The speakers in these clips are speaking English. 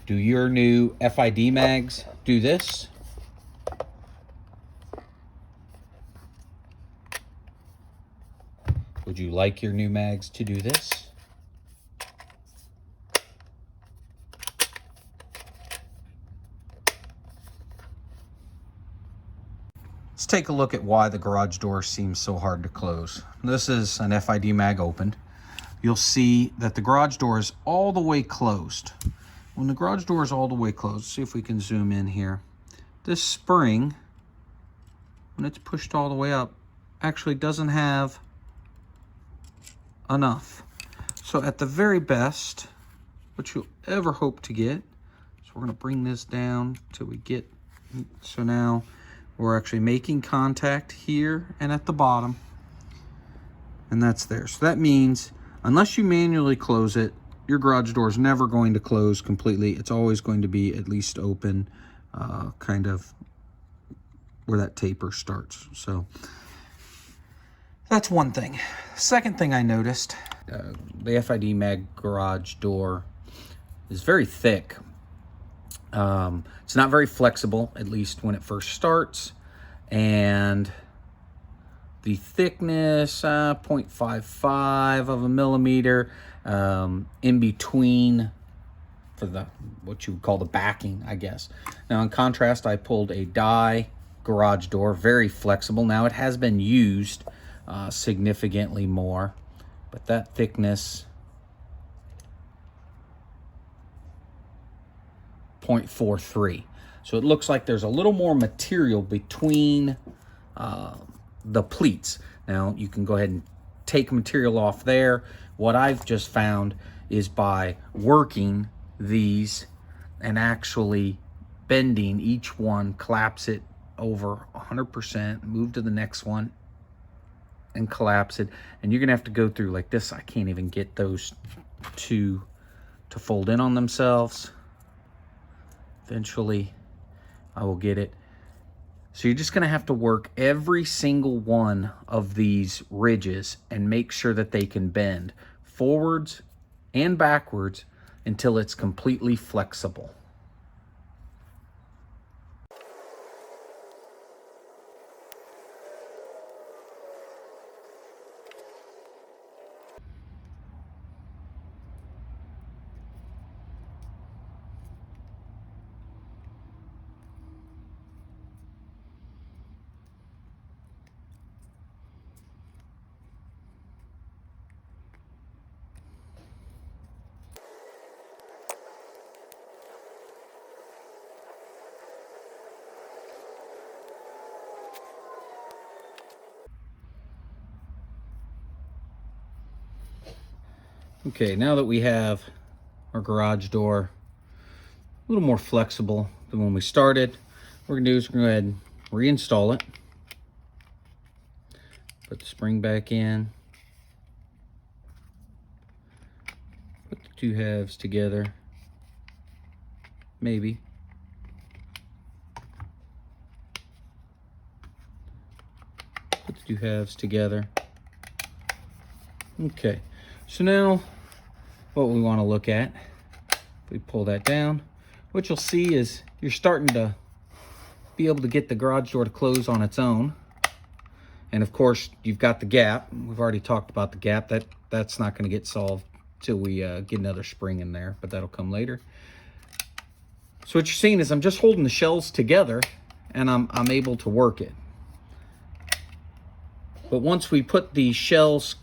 Do your new FID mags do this? Would you like your new mags to do this? Let's take a look at why the garage door seems so hard to close. This is an FID mag opened. You'll see that the garage door is all the way closed. When the garage door is all the way closed, see if we can zoom in here. This spring, when it's pushed all the way up, actually doesn't have enough. So at the very best, what you'll ever hope to get, so we're gonna bring this down till we get, so now we're actually making contact here and at the bottom, and that's there. So that means unless you manually close it, your garage door is never going to close completely. It's always going to be at least open, kind of where that taper starts. So that's one thing. Second thing I noticed, the FID mag garage door is very thick. It's not very flexible, at least when it first starts, and the thickness, 0.55 of a millimeter, in between for the what you would call the backing, I guess. Now in contrast, I pulled a die garage door, very flexible. Now it has been used significantly more, but that thickness, 0.43. So it looks like there's a little more material between the pleats. Now you can go ahead and take material off there. What I've just found is by working these and actually bending each one, collapse it over 100%, move to the next one and collapse it. And you're gonna have to go through like this. I can't even get those two to fold in on themselves. Eventually I will get it. So you're just gonna have to work every single one of these ridges and make sure that they can bend forwards and backwards until it's completely flexible. Okay, now that we have our garage door a little more flexible than when we started, what we're gonna do is we're gonna go ahead and reinstall it. Put the spring back in. Put the two halves together. Maybe. Put the two halves together. Okay, so now what we want to look at, if we pull that down, what you'll see is you're starting to be able to get the garage door to close on its own. And of course, you've got the gap. We've already talked about the gap. That's not going to get solved till we get another spring in there, but that'll come later. So what you're seeing is I'm just holding the shells together and I'm able to work it. But once we put the shells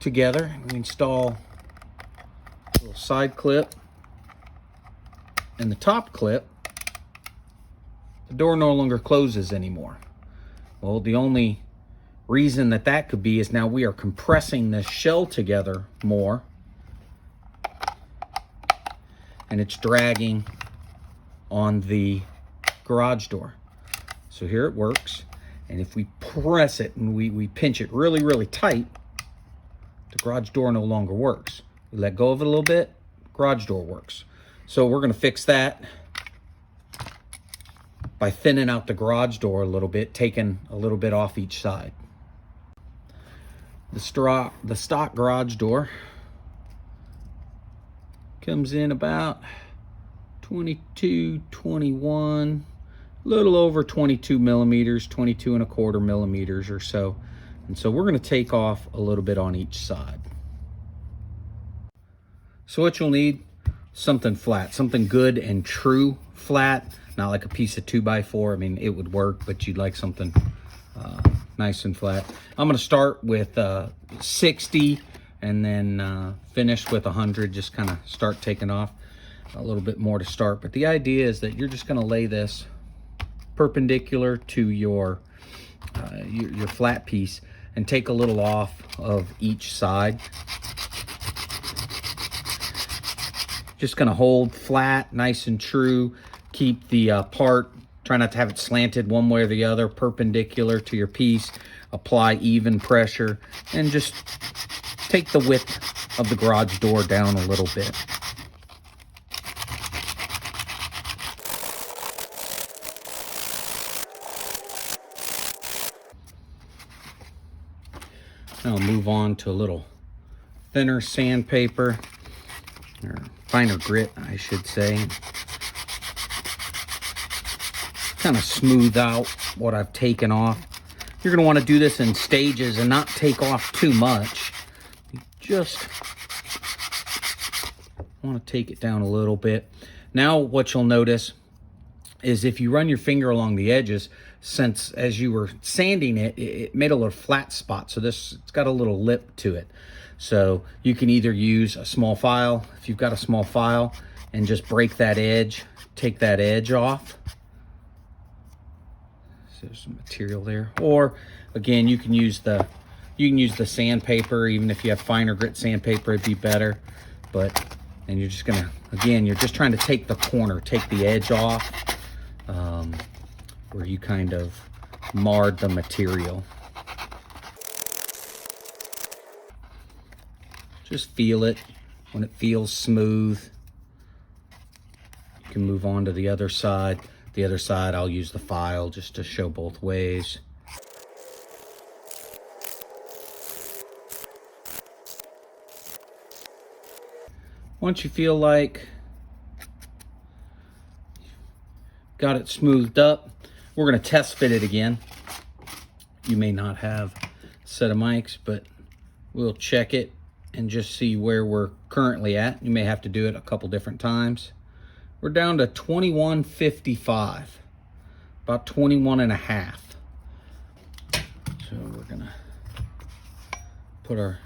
together, we install a little side clip and the top clip, the door no longer closes anymore. Well, the only reason that that could be is now we are compressing this shell together more and it's dragging on the garage door. So here it works, and if we press it and we pinch it really, really tight, the garage door no longer works. We let go of it a little bit, garage door works. So we're gonna fix that by thinning out the garage door a little bit, taking a little bit off each side. The stock garage door comes in about 22, 21, a little over 22 millimeters, 22.25 millimeters or so. And so we're going to take off a little bit on each side. So what you'll need, something flat, something good and true flat, not like a piece of 2x4. I mean, it would work, but you'd like something nice and flat. I'm going to start with 60 and then finish with 100, just kind of start taking off a little bit more to start. But the idea is that you're just going to lay this perpendicular to your flat piece and take a little off of each side. Just going to hold flat, nice and true. Keep the part, try not to have it slanted one way or the other, perpendicular to your piece. Apply even pressure and just take the width of the garage door down a little bit. Now I'll move on to a little thinner sandpaper, or finer grit, I should say. Kind of smooth out what I've taken off. You're going to want to do this in stages and not take off too much. You just want to take it down a little bit. Now what you'll notice is if you run your finger along the edges, since as you were sanding it, it made a little flat spot. So it's got a little lip to it. So you can either use a small file, if you've got a small file, and just break that edge, take that edge off. So there's some material there. Or again, you can use the sandpaper. Even if you have finer grit sandpaper, it'd be better. And you're just gonna, again, you're just trying to take the corner, take the edge off, where you kind of marred the material. Just feel it. When it feels smooth, you can move on to the other side. The other side, I'll use the file just to show both ways. Once you feel like got it smoothed up, we're going to test fit it again. You may not have a set of mics, but we'll check it and just see where we're currently at. You may have to do it a couple different times. We're down to 21.55, about 21.5. So we're gonna put our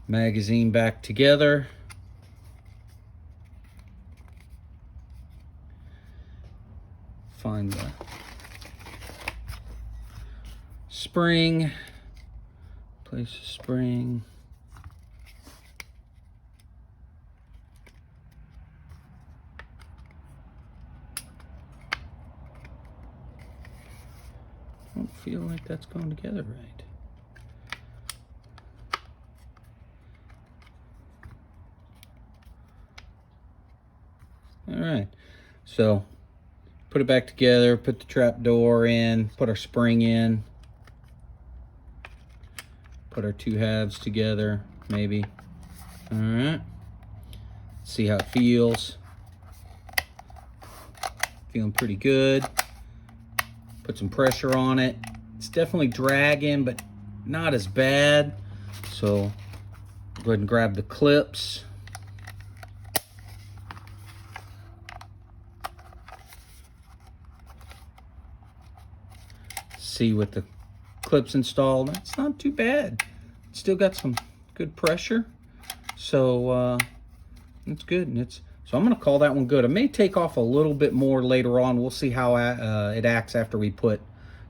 magazine back together. Find the spring, place the spring. I don't feel like that's going together right. All right, so put it back together, put the trap door in, put our spring in, put our two halves together, maybe. All right, see how it feels. Feeling pretty good. Put some pressure on it. It's definitely dragging, but not as bad. So go ahead and grab the clips. See with the clips installed, it's not too bad. It's still got some good pressure. So it's good. And so I'm going to call that one good. I may take off a little bit more later on. We'll see how it acts after we put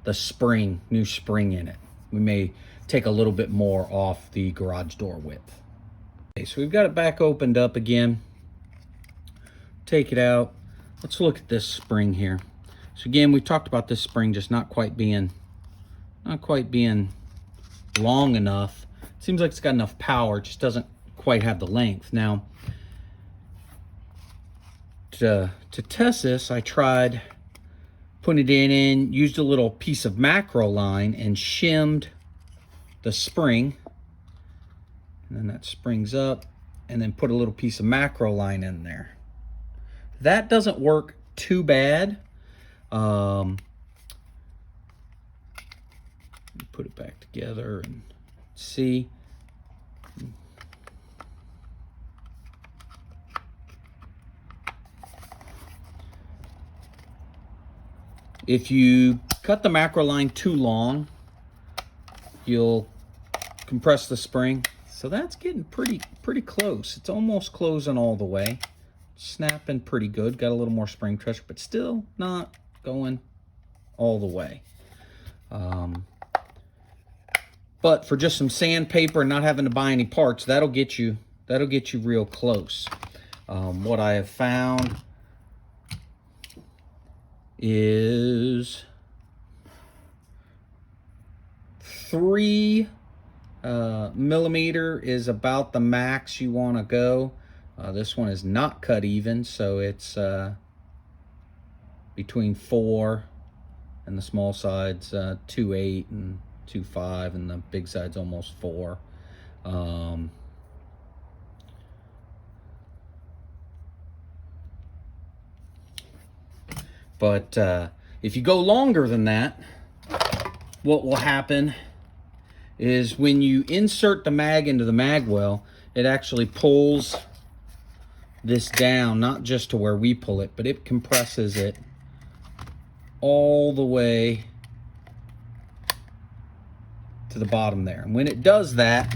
the new spring in it. We may take a little bit more off the garage door width. Okay, so we've got it back opened up again. Take it out. Let's look at this spring here. So again, we talked about this spring just not quite being long enough. It seems like it's got enough power, it just doesn't quite have the length. Now, to test this, I tried putting it in, used a little piece of macro line and shimmed the spring. And then that springs up, and then put a little piece of macro line in there. That doesn't work too bad. Put it back together and see. If you cut the macro line too long, you'll compress the spring. So that's getting pretty close. It's almost closing all the way. Snapping pretty good. Got a little more spring pressure, but still not going all the way. But for just some sandpaper and not having to buy any parts, that'll get you real close. What I have found is 3 millimeter is about the max you want to go. This one is not cut even, so it's between 4 and the small side's 2.8 and 2.5, and the big side's almost 4. But if you go longer than that, what will happen is when you insert the mag into the mag well, it actually pulls this down, not just to where we pull it, but it compresses it all the way to the bottom there. And when it does that,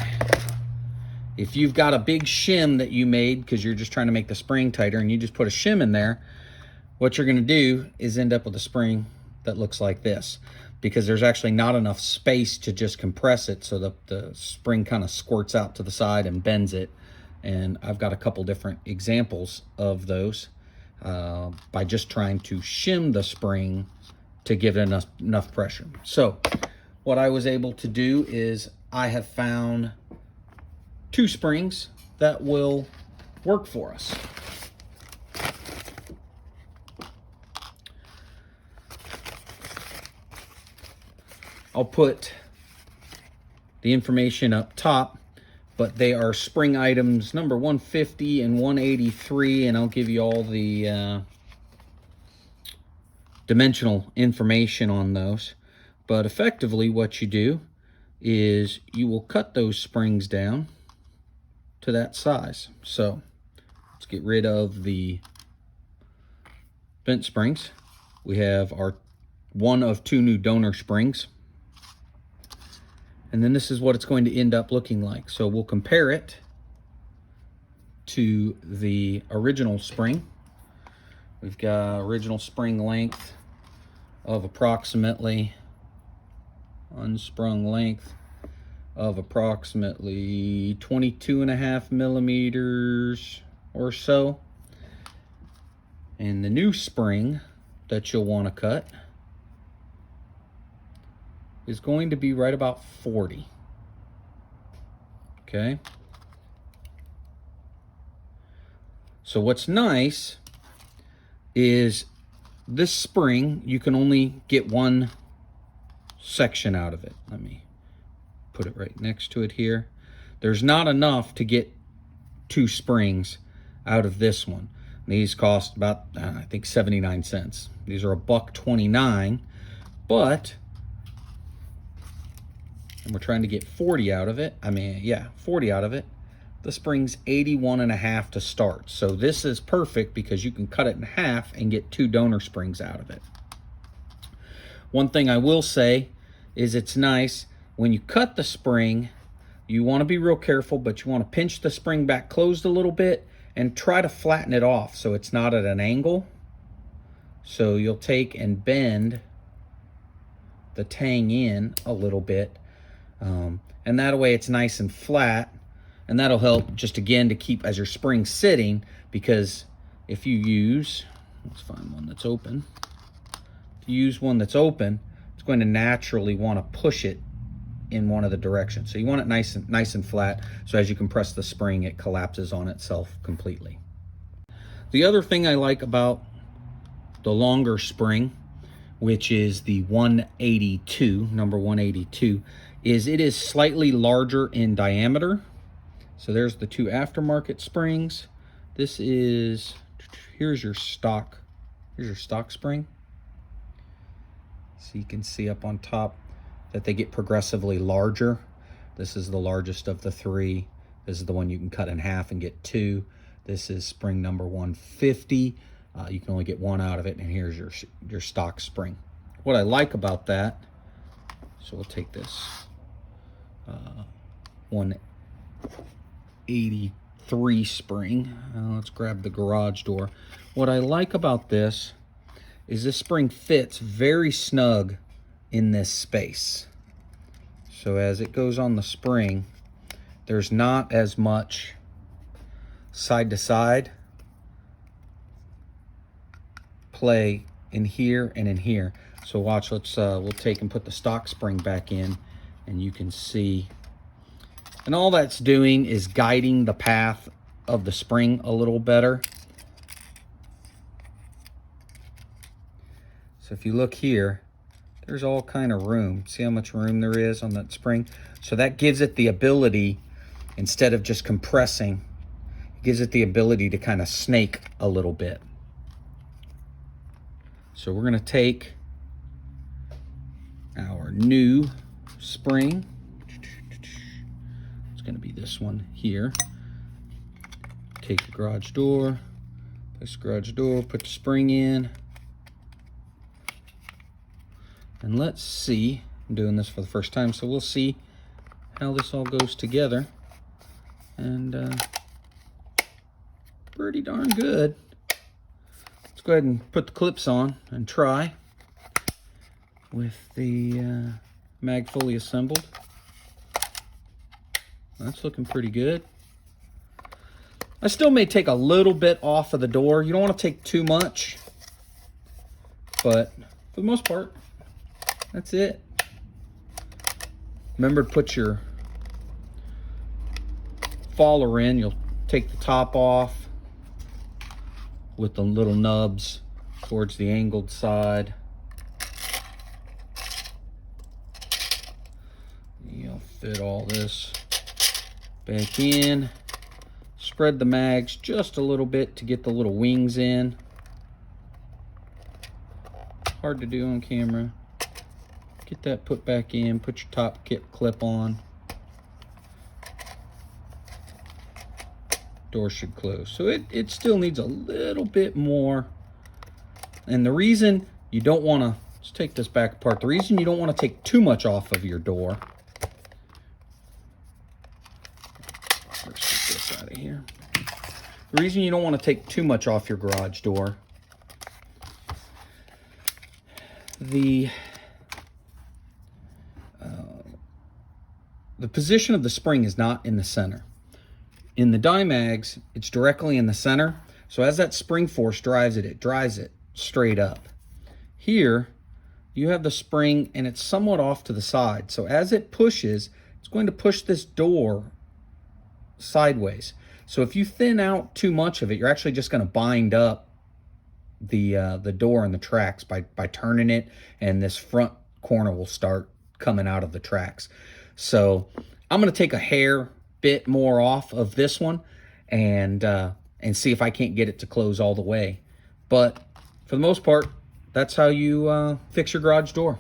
if you've got a big shim that you made because you're just trying to make the spring tighter and you just put a shim in there, what you're going to do is end up with a spring that looks like this, because there's actually not enough space to just compress it, so the spring kind of squirts out to the side and bends it. And I've got a couple different examples of those by just trying to shim the spring to give it enough pressure. So what I was able to do is I have found 2 springs that will work for us. I'll put the information up top, but they are spring items number 150 and 183, and I'll give you all the dimensional information on those. But effectively what you do is you will cut those springs down to that size. So let's get rid of the bent springs. We have our 1 of 2 new donor springs. And then this is what it's going to end up looking like. So we'll compare it to the original spring. We've got original spring length of approximately, unsprung length of approximately 22.5 millimeters or so. And the new spring that you'll want to cut is going to be right about 40. Okay. So what's nice is this spring, you can only get 1 section out of it. Let me put it right next to it here. There's not enough to get 2 springs out of this one. These cost about, I think, 79 cents. These are $1.29, but and we're trying to get 40 out of it. 40 out of it. The spring's 81.5 to start. So this is perfect because you can cut it in half and get 2 donor springs out of it. One thing I will say is it's nice when you cut the spring, you want to be real careful, but you want to pinch the spring back closed a little bit and try to flatten it off so it's not at an angle. So you'll take and bend the tang in a little bit. And that way it's nice and flat, and that'll help just again to keep as your spring sitting, because if you use, let's find one that's open. If you use one that's open, it's going to naturally want to push it in one of the directions. So you want it nice and flat, so as you compress the spring, it collapses on itself completely. The other thing I like about the longer spring, which is the 182, number 182, is it is slightly larger in diameter. So there's the 2 aftermarket springs. This is here's your stock spring. So you can see up on top that they get progressively larger. This is the largest of the three. This is the one you can cut in half and get two. This is spring number 150. You can only get one out of it, and here's your stock spring. What I like about that, so we'll take this 183 spring. Let's grab the garage door. What I like about this is this spring fits very snug in this space. So as it goes on the spring, there's not as much side to side play in here and in here. So watch, we'll take and put the stock spring back in, and you can see, and all that's doing is guiding the path of the spring a little better. So if you look here, there's all kind of room. See how much room there is on that spring? So that gives it the ability, instead of just compressing, it gives it the ability to kind of snake a little bit. So we're gonna take our new spring. It's gonna be this one here. Take the garage door, place the garage door, put the spring in. And let's see, I'm doing this for the first time, so we'll see how this all goes together. And pretty darn good. Let's go ahead and put the clips on and try with the mag fully assembled. That's looking pretty good. I still may take a little bit off of the door. You don't want to take too much, but for the most part, that's it. Remember to put your faller in. You'll take the top off with the little nubs towards the angled side. You'll fit all this back in. Spread the mags just a little bit to get the little wings in. Hard to do on camera. Get that put back in, put your top clip on. Door should close. So it still needs a little bit more. And the reason you don't want to, let's take this back apart. The reason you don't want to take too much off of your door. Let's get this out of here. The reason you don't want to take too much off your garage door, the position of the spring is not in the center. In the Dymags, it's directly in the center. So as that spring force drives it drives it straight up. Here, you have the spring and it's somewhat off to the side. So as it pushes, it's going to push this door sideways. So if you thin out too much of it, you're actually just going to bind up the door and the tracks by turning it, and this front corner will start coming out of the tracks. So I'm going to take a hair bit more off of this one and see if I can't get it to close all the way. But for the most part, that's how you fix your garage door.